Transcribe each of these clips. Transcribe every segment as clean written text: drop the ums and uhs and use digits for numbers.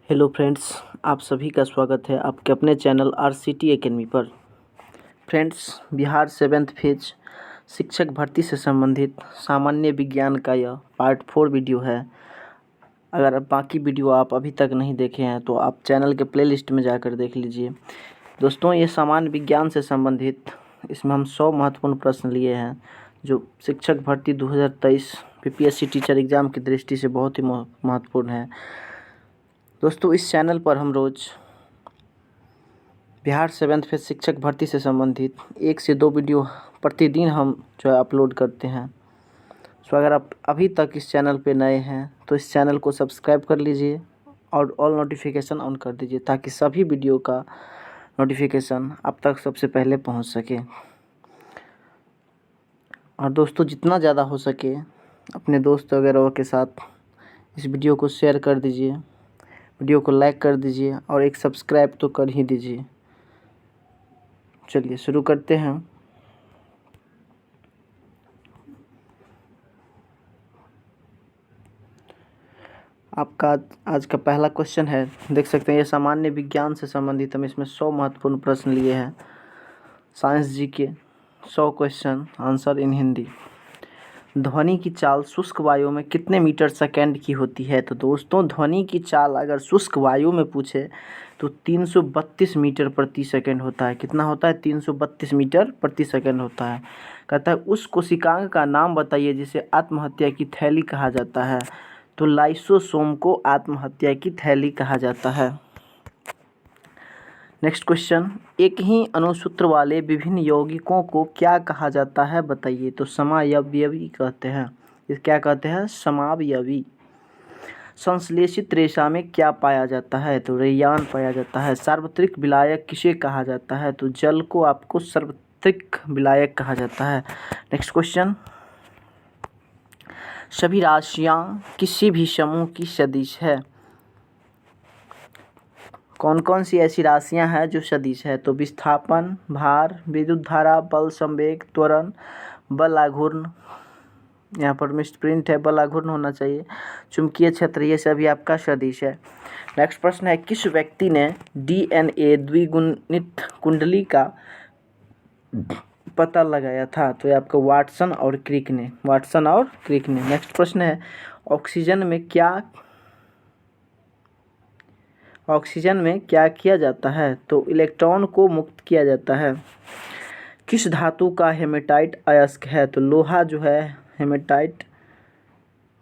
Hello friends, आप सभी का स्वागत है आपके अपने चैनल RCT एकेडमी पर। फ्रेंड्स, बिहार 7th फेज शिक्षक भर्ती से संबंधित सामान्य विज्ञान का यह पार्ट 4 वीडियो है। अगर बाकी वीडियो आप अभी तक नहीं देखे हैं तो आप चैनल के प्लेलिस्ट में जाकर देख लीजिए। दोस्तों, ये सामान्य विज्ञान से संबंधित इसमें हम 100 महत्वपूर्ण प्रश्न लिए हैं जो शिक्षक भर्ती 2023 PPSC टीचर एग्ज़ाम की दृष्टि से बहुत ही महत्वपूर्ण है। दोस्तों, इस चैनल पर हम रोज़ बिहार 7th फेज शिक्षक भर्ती से संबंधित 1 से 2 वीडियो प्रतिदिन हम जो है अपलोड करते हैं। सो अगर आप अभी तक इस चैनल पे नए हैं तो इस चैनल को सब्सक्राइब कर लीजिए और ऑल नोटिफिकेशन ऑन कर दीजिए ताकि सभी वीडियो का नोटिफिकेशन आप तक सबसे पहले पहुंच सके। और दोस्तों, जितना ज़्यादा हो सके अपने दोस्त वगैरह के साथ इस वीडियो को शेयर कर दीजिए, वीडियो को लाइक कर दीजिए और एक सब्सक्राइब तो कर ही दीजिए। चलिए शुरू करते हैं। आपका आज का पहला क्वेश्चन है, देख सकते हैं ये सामान्य विज्ञान से संबंधित हम इसमें 100 महत्वपूर्ण प्रश्न लिए हैं। साइंस जी के 100 क्वेश्चन, आंसर इन हिंदी। ध्वनि की चाल शुष्क वायु में कितने मीटर सेकेंड की होती है? तो दोस्तों, ध्वनि की चाल अगर शुष्क वायु में पूछे तो 332 मीटर प्रति सेकंड होता है। कितना होता है? 332 मीटर प्रति सेकंड होता है। कहता है उस कोशिकांग का नाम बताइए जिसे आत्महत्या की थैली कहा जाता है। तो लाइसोसोम को आत्महत्या की थैली कहा जाता है। नेक्स्ट क्वेश्चन, एक ही अनुसूत्र वाले विभिन्न यौगिकों को क्या कहा जाता है बताइए? तो समावयवी कहते हैं। इस क्या कहते हैं? समावयवी। संश्लेषित रेशा में क्या पाया जाता है? तो रेयान पाया जाता है। सार्वत्रिक विलायक किसे कहा जाता है? तो जल को आपको सार्वत्रिक विलायक कहा जाता है। नेक्स्ट क्वेश्चन, सभी राशियां किसी भी समूह की सदिश है। कौन कौन सी ऐसी राशियां हैं जो सदिश है? तो विस्थापन, भार, विद्युत धारा, बल, संवेग, त्वरण, बल आघूर्ण, यहाँ पर मिस्ड प्रिंट है, बल आघूर्ण होना चाहिए, चुंबकीय क्षेत्र, ये सभी आपका सदिश है। नेक्स्ट प्रश्न है, किस व्यक्ति ने DNA द्विगुणित कुंडली का पता लगाया था? तो ये आपका वाटसन और क्रिक ने। नेक्स्ट प्रश्न है, ऑक्सीजन में क्या किया जाता है? तो इलेक्ट्रॉन को मुक्त किया जाता है। किस धातु का हेमेटाइट अयस्क है? तो लोहा जो है हेमेटाइट।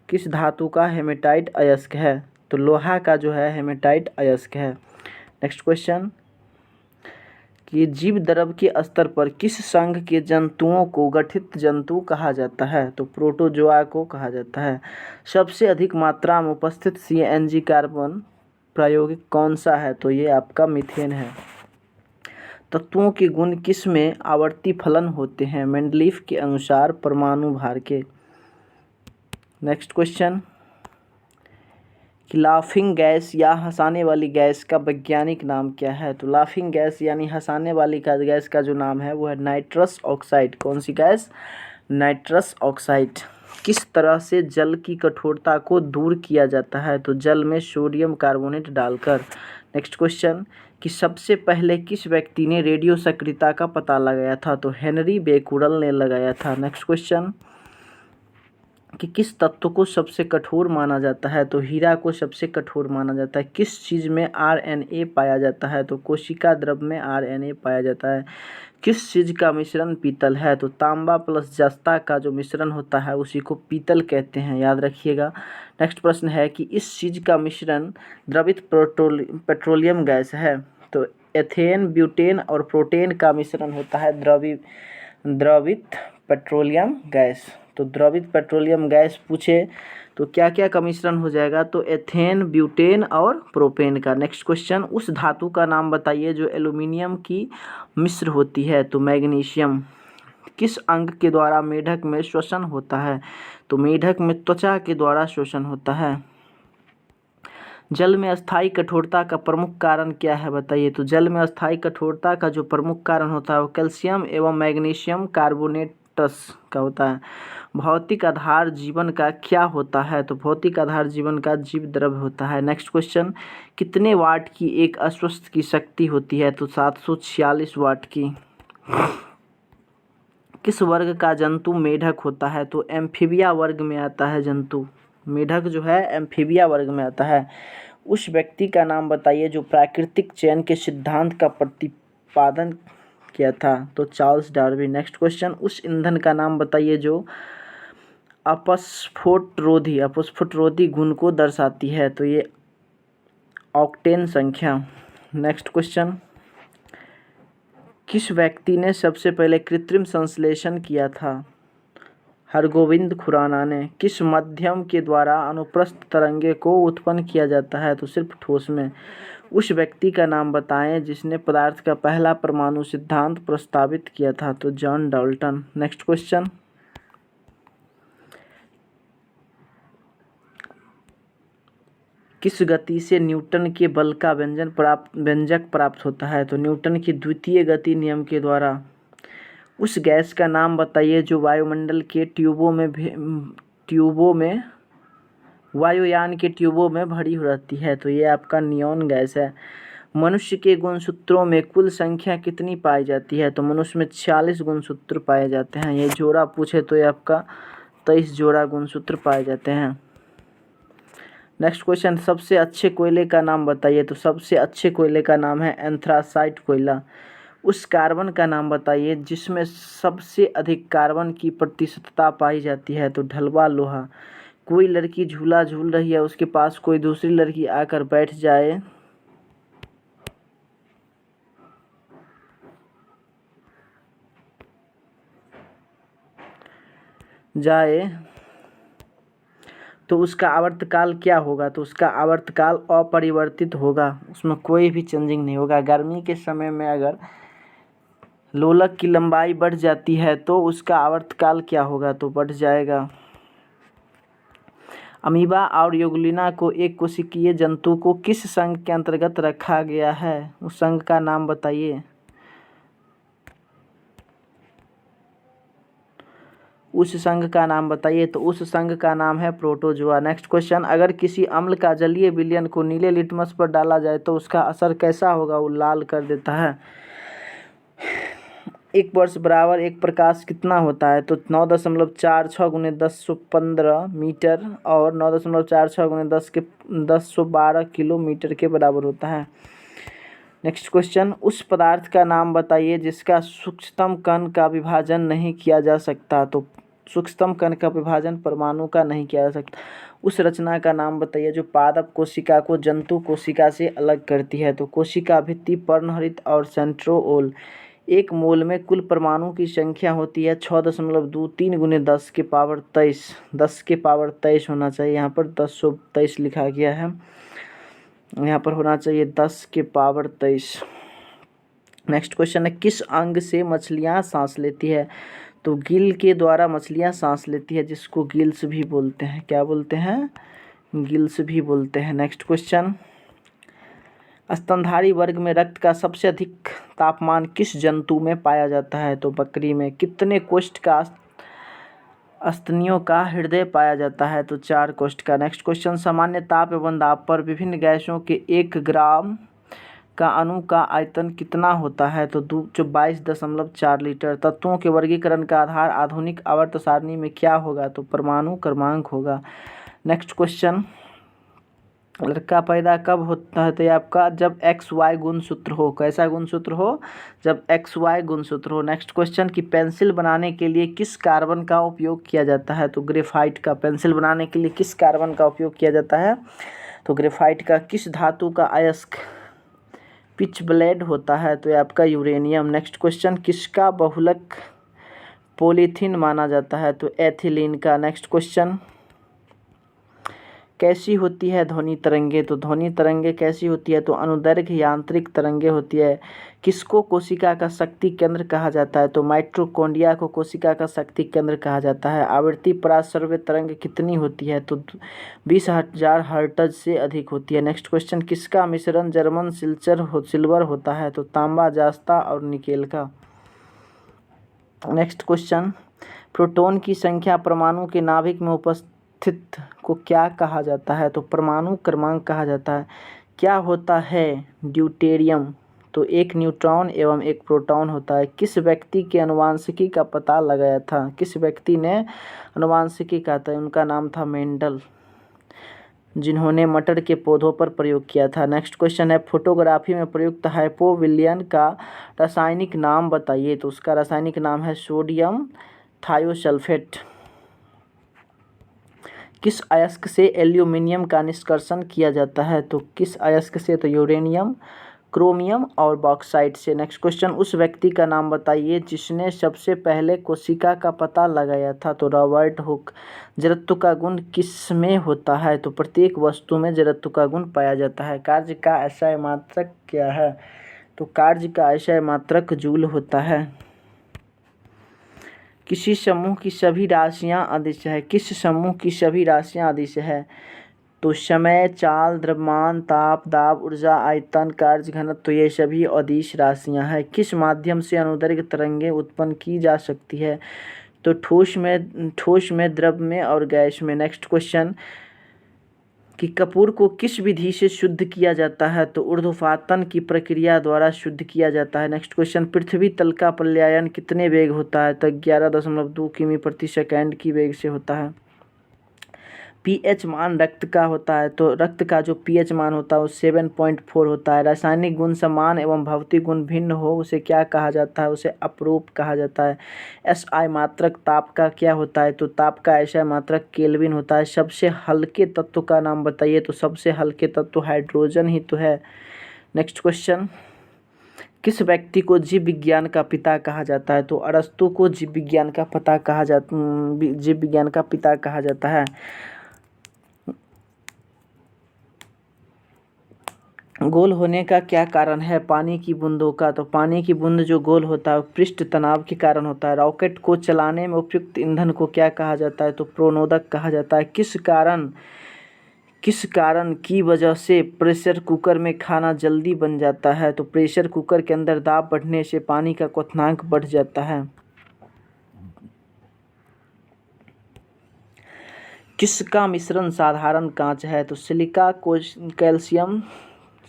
किस धातु का हेमेटाइट अयस्क है? तो लोहा का जो है हेमेटाइट अयस्क है। नेक्स्ट क्वेश्चन, कि जीव द्रव के स्तर पर किस संघ के जंतुओं को गठित जंतु कहा जाता है? तो प्रोटोजोआ को कहा जाता है। सबसे अधिक मात्रा में उपस्थित CNG कार्बन प्रायोगिक कौन सा है? तो ये आपका मीथेन है। तत्वों के गुण किस में आवर्ती फलन होते हैं? मेंडलीफ के अनुसार परमाणु भार के। नेक्स्ट क्वेश्चन, कि लाफिंग गैस या हंसाने वाली गैस का वैज्ञानिक नाम क्या है? तो लाफिंग गैस यानी हंसाने वाली गैस का जो नाम है वो है नाइट्रस ऑक्साइड। कौन सी गैस? Nitrous oxide. किस तरह से जल की कठोरता को दूर किया जाता है? तो जल में सोडियम कार्बोनेट डालकर। नेक्स्ट क्वेश्चन, कि सबसे पहले किस व्यक्ति ने रेडियो सक्रियता का पता लगाया था? तो हेनरी बेकुरल ने लगाया था। नेक्स्ट क्वेश्चन, कि किस तत्व को सबसे कठोर माना जाता है? तो हीरा को सबसे कठोर माना जाता है। किस चीज़ में RNA पाया जाता है? तो कोशिका द्रव में RNA पाया जाता है। किस चीज़ का मिश्रण पीतल है? तो तांबा प्लस जस्ता का जो मिश्रण होता है उसी को पीतल कहते हैं, याद रखिएगा। नेक्स्ट प्रश्न है, कि इस चीज़ का मिश्रण द्रवित पेट्रोलियम गैस है। तो एथेन, ब्यूटेन और प्रोटेन का मिश्रण होता है द्रवित पेट्रोलियम गैस। तो द्रवित पेट्रोलियम गैस पूछे तो क्या क्या का मिश्रण हो जाएगा? तो एथेन, ब्यूटेन और प्रोपेन का। नेक्स्ट क्वेश्चन, उस धातु का नाम बताइए जो एल्यूमिनियम की मिश्र होती है। तो मैग्नीशियम। किस अंग के द्वारा मेढक में श्वसन होता है? तो मेढक में त्वचा के द्वारा श्वसन होता है। जल में अस्थायी कठोरता का प्रमुख कारण क्या है बताइए? तो जल में अस्थायी कठोरता का जो प्रमुख कारण होता है वो कैल्शियम एवं मैग्नीशियम कार्बोनेटस का होता है। भौतिक आधार जीवन का क्या होता है? तो भौतिक आधार जीवन का जीव द्रव्य होता है। नेक्स्ट क्वेश्चन, कितने वाट की एक अश्वत्थ की शक्ति होती है? तो 746 वाट की। किस वर्ग का जंतु मेढक होता है? तो एम्फीबिया वर्ग में आता है जंतु। मेढक जो है एम्फीबिया वर्ग में आता है। उस व्यक्ति का नाम बताइए जो प्राकृतिक चयन के सिद्धांत का प्रतिपादन किया था। तो चार्ल्स डार्विन। नेक्स्ट क्वेश्चन, उस ईंधन का नाम बताइए जो अपस्फोट रोधी गुण को दर्शाती है। तो ये ऑक्टेन संख्या। नेक्स्ट क्वेश्चन, किस व्यक्ति ने सबसे पहले कृत्रिम संश्लेषण किया था? हरगोविंद खुराना ने। किस माध्यम के द्वारा अनुप्रस्थ तरंगे को उत्पन्न किया जाता है? तो सिर्फ ठोस में। उस व्यक्ति का नाम बताएं जिसने पदार्थ का पहला परमाणु सिद्धांत प्रस्तावित किया था। तो जॉन डाल्टन। नेक्स्ट क्वेश्चन, किस गति से न्यूटन के बल का व्यंजक प्राप्त होता है? तो न्यूटन की द्वितीय गति नियम के द्वारा। उस गैस का नाम बताइए जो वायुमंडल के वायुयान के ट्यूबों में भरी रहती है। तो ये आपका नियॉन गैस है। मनुष्य के गुणसूत्रों में कुल संख्या कितनी पाई जाती है? तो मनुष्य में 46 गुणसूत्र पाए जाते हैं। ये जोड़ा पूछे तो ये आपका 23 जोड़ा गुणसूत्र पाए जाते हैं। नेक्स्ट क्वेश्चन, सबसे अच्छे कोयले का नाम बताइए। तो सबसे अच्छे कोयले का नाम है एंथ्रासाइट कोयला। उस कार्बन का नाम बताइए जिसमें सबसे अधिक कार्बन की प्रतिशतता पाई जाती है। तो ढलवा लोहा। कोई लड़की झूला झूल रही है, उसके पास कोई दूसरी लड़की आकर बैठ जाए तो उसका आवर्तकाल क्या होगा? तो उसका आवर्तकाल अपरिवर्तित होगा, उसमें कोई भी चेंजिंग नहीं होगा। गर्मी के समय में अगर लोलक की लंबाई बढ़ जाती है तो उसका आवर्तकाल क्या होगा? तो बढ़ जाएगा। अमीबा और यूग्लिना को एक कोशिकीय जंतु को किस संघ के अंतर्गत रखा गया है? उस संघ का नाम बताइए। उस संघ का नाम बताइए। तो उस संघ का नाम है प्रोटोजोआ। नेक्स्ट क्वेश्चन, अगर किसी अम्ल का जलीय विलयन को नीले लिटमस पर डाला जाए तो उसका असर कैसा होगा? वो लाल कर देता है। 1 वर्ष बराबर 1 प्रकाश कितना होता है? तो 9.46 × 1015 मीटर और 9.46 × 1012 किलोमीटर के बराबर होता है। नेक्स्ट क्वेश्चन, उस पदार्थ का नाम बताइए जिसका सूक्ष्मतम कण का विभाजन नहीं किया जा सकता। तो सूक्ष्मतम कण का विभाजन परमाणु का नहीं किया जा सकता। उस रचना का नाम बताइए जो पादप कोशिका को जंतु कोशिका से अलग करती है। तो कोशिका भित्ति, पर्णहरित और सेंट्रोओल। 1 मोल में कुल परमाणु की संख्या होती है 6.23 × 10 के पावर 23। 10 के पावर 23 होना चाहिए, यहाँ पर 1023 लिखा गया है, यहाँ पर होना चाहिए 10 के पावर 23। नेक्स्ट क्वेश्चन है, किस अंग से मछलियाँ सांस लेती है? तो गिल के द्वारा मछलियाँ सांस लेती है, जिसको गिल्स भी बोलते हैं। क्या बोलते हैं? गिल्स भी बोलते हैं। नेक्स्ट क्वेश्चन, स्तनधारी वर्ग में रक्त का सबसे अधिक तापमान किस जंतु में पाया जाता है? तो बकरी में। कितने कोष्ठ का स्तनियों का हृदय पाया जाता है? तो 4 कोष्ठ का। नेक्स्ट क्वेश्चन, सामान्य ताप एवं दाब पर विभिन्न गैसों के 1 ग्राम का अणु का आयतन कितना होता है? तो 22.4 लीटर। तत्वों के वर्गीकरण का आधार आधुनिक आवर्त सारणी में क्या होगा? तो परमाणु क्रमांक होगा। नेक्स्ट क्वेश्चन, लड़का पैदा कब होता है? तो ये आपका जब XY गुणसूत्र हो। कैसा गुणसूत्र हो? जब XY गुणसूत्र हो। नेक्स्ट क्वेश्चन, कि पेंसिल बनाने के लिए किस कार्बन का उपयोग किया जाता है? तो ग्रेफाइट का। पेंसिल बनाने के लिए किस कार्बन का उपयोग किया जाता है? तो ग्रेफाइट का। किस धातु का अयस्क पिच ब्लेड होता है? तो ये आपका यूरेनियम। नेक्स्ट क्वेश्चन, किसका बहुलक पॉलीथीन माना जाता है? तो एथिलीन का। नेक्स्ट क्वेश्चन, कैसी होती है ध्वनि तरंगे? तो ध्वनि तरंगे कैसी होती है? तो अनुदैर्घ्य यांत्रिक तरंगे होती है। किसको कोशिका का शक्ति केंद्र कहा जाता है? तो माइटोकॉन्ड्रिया को कोशिका का शक्ति केंद्र कहा जाता है। आवृत्ति पराश्रव्य तरंग कितनी होती है? तो 20,000 हर्ट्ज से अधिक होती है। नेक्स्ट क्वेश्चन, किसका मिश्रण जर्मन सिल्वर होता है? तो तांबा, जास्ता और निकेल का। नेक्स्ट क्वेश्चन, प्रोटॉन की संख्या परमाणु के नाभिक में उपस्थित को क्या कहा जाता है? तो परमाणु क्रमांक कहा जाता है। क्या होता है ड्यूटेरियम? तो एक न्यूट्रॉन एवं एक प्रोटॉन होता है। किस व्यक्ति के आनुवंशिकी का पता लगाया था? किस व्यक्ति ने आनुवंशिकी कहा था? उनका नाम था मेंडल, जिन्होंने मटर के पौधों पर प्रयोग किया था। नेक्स्ट क्वेश्चन है, फोटोग्राफी में प्रयुक्त हाइपोविलियन का रासायनिक नाम बताइए। तो उसका रासायनिक नाम है सोडियम थायोसल्फेट। किस अयस्क से एल्यूमिनियम का निष्कर्षण किया जाता है? तो किस अयस्क से? तो यूरेनियम, क्रोमियम और बॉक्साइट से। नेक्स्ट क्वेश्चन, उस व्यक्ति का नाम बताइए जिसने सबसे पहले कोशिका का पता लगाया था। तो रॉबर्ट हुक। जड़त्व का गुण किस में होता है? तो प्रत्येक वस्तु में जड़त्व का गुण पाया जाता है। कार्य का अक्षय मात्रक क्या है? तो कार्य का अक्षय मात्रक जूल होता है। किसी समूह की सभी राशियां अदिश है। किस समूह की सभी राशियां अदिश है? तो समय, चाल, द्रव्यमान, ताप, दाब, ऊर्जा, आयतन, कार्य घनत्व, तो ये सभी अदिश राशियां हैं। किस माध्यम से अनुदैर्घ्य तरंगें उत्पन्न की जा सकती है? तो ठोस में, द्रव में और गैस में। नेक्स्ट क्वेश्चन, कि कपूर को किस विधि से शुद्ध किया जाता है? तो ऊर्ध्वपातन की प्रक्रिया द्वारा शुद्ध किया जाता है। नेक्स्ट क्वेश्चन, पृथ्वी तल का पलायन कितने वेग होता है? तो 11.2 किमी प्रति सेकंड की वेग से होता है। पीएच मान रक्त का होता है, तो रक्त का जो पीएच मान होता है वो 7.4 होता है। रासायनिक गुण समान एवं भौतिक गुण भिन्न हो उसे क्या कहा जाता है? उसे अपरूप कहा जाता है। एसआई मात्रक ताप का क्या होता है? तो ताप का एसआई मात्रक केल्विन होता है। सबसे हल्के तत्व का नाम बताइए। तो सबसे हल्के तत्व हाइड्रोजन ही तो है। नेक्स्ट क्वेश्चन, किस व्यक्ति को जीव विज्ञान का पिता कहा जाता है? तो अरस्तु को जीव विज्ञान का पिता कहा जाता है। गोल होने का क्या कारण है पानी की बूंदों का? तो पानी की बूंद जो गोल होता है पृष्ठ तनाव के कारण होता है। रॉकेट को चलाने में उपयुक्त ईंधन को क्या कहा जाता है? तो प्रणोदक कहा जाता है। किस कारण की वजह से प्रेशर कुकर में खाना जल्दी बन जाता है? तो प्रेशर कुकर के अंदर दाब बढ़ने से पानी का क्वथनांक बढ़ जाता है। किसका मिश्रण साधारण कांच है? तो सिलिका, कैल्शियम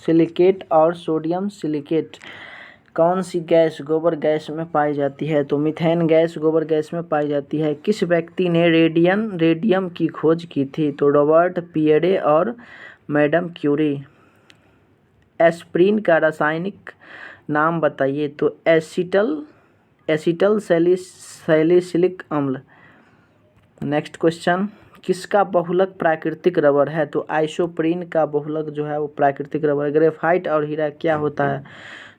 सिलिकेट और सोडियम सिलिकेट। कौन सी गैस गोबर गैस में पाई जाती है? तो मीथेन गैस गोबर गैस में पाई जाती है। किस व्यक्ति ने रेडियम की खोज की थी? तो रॉबर्ट पियरे और मैडम क्यूरी। एस्प्रिन का रासायनिक नाम बताइए। तो एसिटल सैलिसिलिक अम्ल। नेक्स्ट क्वेश्चन, किसका बहुलक प्राकृतिक रबर है? तो आइसोप्रीन का बहुलक जो है वो प्राकृतिक रबर है। ग्रेफाइट और हीरा क्या होता है?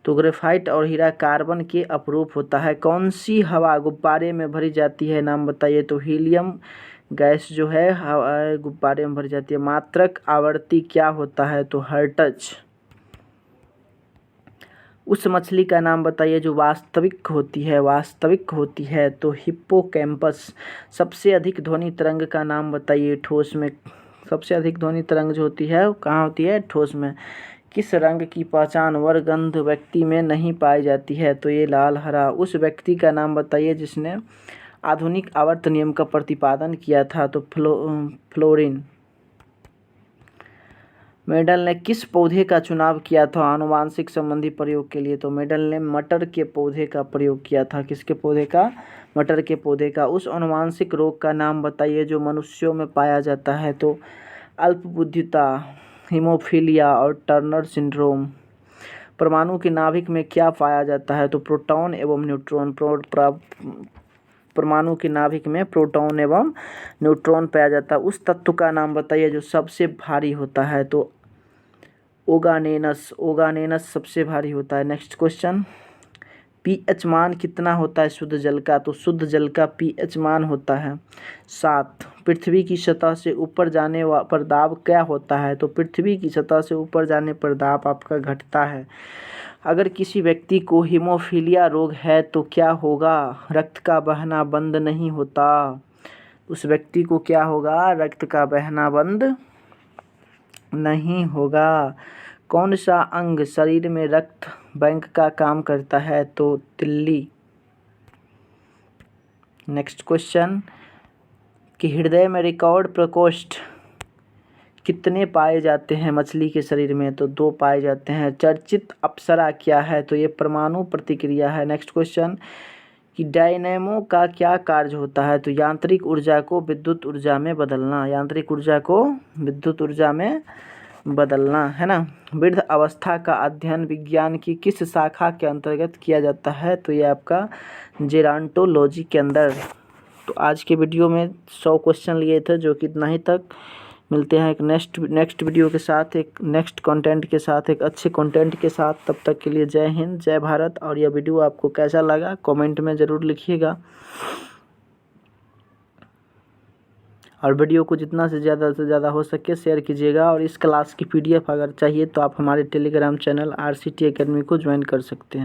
तो ग्रेफाइट और हीरा कार्बन के अपरूप होता है। कौन सी हवा गुब्बारे में भरी जाती है? नाम बताइए। तो हीलियम गैस जो है गुब्बारे में भरी जाती है। मात्रक आवर्ती क्या होता है? तो हर्ट्ज। उस मछली का नाम बताइए जो वास्तविक होती है। तो हिप्पोकैम्पस। सबसे अधिक ध्वनि तरंग का नाम बताइए ठोस में। सबसे अधिक ध्वनि तरंग जो होती है वो कहाँ होती है? ठोस में। किस रंग की पहचान वर्णगंध व्यक्ति में नहीं पाई जाती है? तो ये लाल हरा। उस व्यक्ति का नाम बताइए जिसने आधुनिक आवर्त नियम का प्रतिपादन किया था। तो फ्लोरिन। मेडल ने किस पौधे का चुनाव किया था आनुवांशिक संबंधी प्रयोग के लिए? तो मेडल ने मटर के पौधे का प्रयोग किया था। किसके पौधे का? मटर के पौधे का। उस आनुवांशिक रोग का नाम बताइए जो मनुष्यों में पाया जाता है। तो अल्पबुद्धिता, हीमोफीलिया और टर्नर सिंड्रोम। परमाणु के नाभिक में क्या पाया जाता है? तो प्रोटॉन एवं न्यूट्रॉन। परमाणु के नाभिक में प्रोटॉन एवं न्यूट्रॉन पाया जाता है। उस तत्व का नाम बताइए जो सबसे भारी होता है। तो ओगानेनस सबसे भारी होता है। नेक्स्ट क्वेश्चन, पीएच मान कितना होता है शुद्ध जल का? तो शुद्ध जल का पीएच मान होता है 7। पृथ्वी की सतह से ऊपर जाने पर दाब क्या होता है? तो पृथ्वी की सतह से ऊपर जाने पर दाब आपका घटता है। अगर किसी व्यक्ति को हीमोफीलिया रोग है तो क्या होगा? रक्त का बहना बंद नहीं होता। उस व्यक्ति को क्या होगा? रक्त का बहना बंद नहीं होगा। कौन सा अंग शरीर में रक्त बैंक का काम करता है? तो तिल्ली। नेक्स्ट क्वेश्चन कि हृदय में रिकॉर्ड प्रकोष्ठ कितने पाए जाते हैं मछली के शरीर में? तो 2 पाए जाते हैं। चर्चित अप्सरा क्या है? तो ये परमाणु प्रतिक्रिया है। नेक्स्ट क्वेश्चन कि डायनेमो का क्या कार्य होता है? तो यांत्रिक ऊर्जा को विद्युत ऊर्जा में बदलना, यांत्रिक ऊर्जा को विद्युत ऊर्जा में बदलना, है ना। वृद्ध अवस्था का अध्ययन विज्ञान की किस शाखा के अंतर्गत किया जाता है? तो ये आपका जेरांटोलॉजी के अंदर। तो आज के वीडियो में 100 क्वेश्चन लिए थे, जो कि इतना ही तक। मिलते हैं एक नेक्स्ट वीडियो के साथ, एक नेक्स्ट कंटेंट के साथ, एक अच्छे कंटेंट के साथ। तब तक के लिए जय हिंद, जय भारत। और यह वीडियो आपको कैसा लगा कमेंट में ज़रूर लिखिएगा, और वीडियो को जितना से ज़्यादा हो सके शेयर कीजिएगा। और इस क्लास की PDF अगर चाहिए तो आप हमारे टेलीग्राम चैनल RCT एकेडमी को ज्वाइन कर सकते हैं।